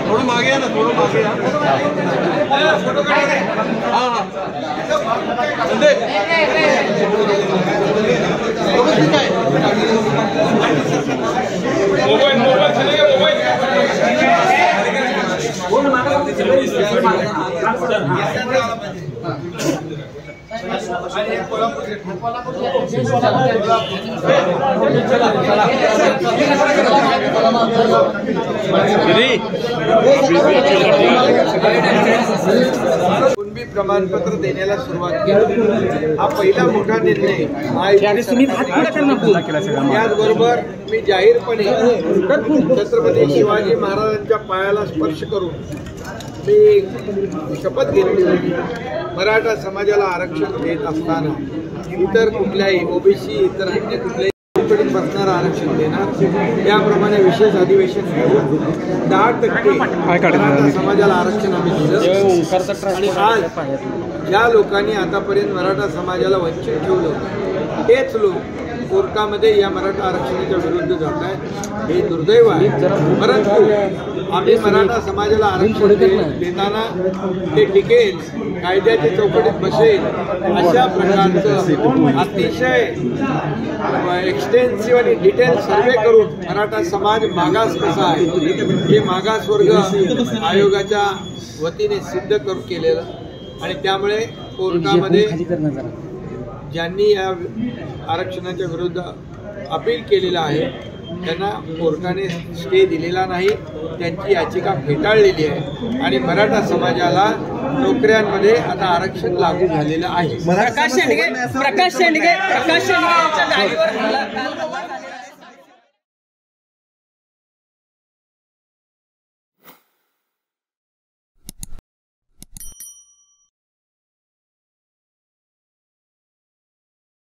थोड़ा मागे या ना, थोड़ा मागे या। फोटो काढायचे। हाँ हाँ। संदीप। मोबाइल चलेगा मोबाइल। कुणबी प्रमाणपत्र देण्याला सुरुवात केली। हा पहिला मोठा निर्णय याचबरोबर मी जाहीरपणे छत्रपती शिवाजी महाराजांच्या पायाला स्पर्श करून मी शपथ घेतली होती, मराठा समाजाला आरक्षण देत असताना इतर कुठल्याही ओबीसी इतर अन्य कुठल्याही बसणारं आरक्षण देणार। त्याप्रमाणे विशेष अधिवेशन घेऊन 10% मराठा समाजाला आरक्षण आम्ही दिलं। आणि आज ज्या लोकांनी आतापर्यंत मराठा समाजाला वंचित ठेवलं तेच लोक कोर्टामध्ये या मराठा आरक्षणाच्या विरुद्ध जात आहेत, हे दुर्दैव आहे। परंतु आम्ही मराठा समाजाला आरक्षण देताना ते टिकेल, कायद्याच्या चौकटीत बसेल अशा प्रकारचं अतिशय एक्सटेन्सिव्ह आणि डिटेल सर्वे करून मराठा समाज मागास कसा आहे हे मागासवर्ग आयोगाच्या वतीने सिद्ध करून केलेलं। आणि त्यामुळे कोर्टामध्ये ज्यांनी या आरक्षणाच्या विरुद्ध अपील केलेलं आहे त्यांना कोर्टाने स्टे दिलेला नाही, त्यांची याचिका फेटाळलेली आहे आणि मराठा समाजाला नोकऱ्यांमध्ये आता आरक्षण लागू झालेलं आहे। प्रकाश शेंडगे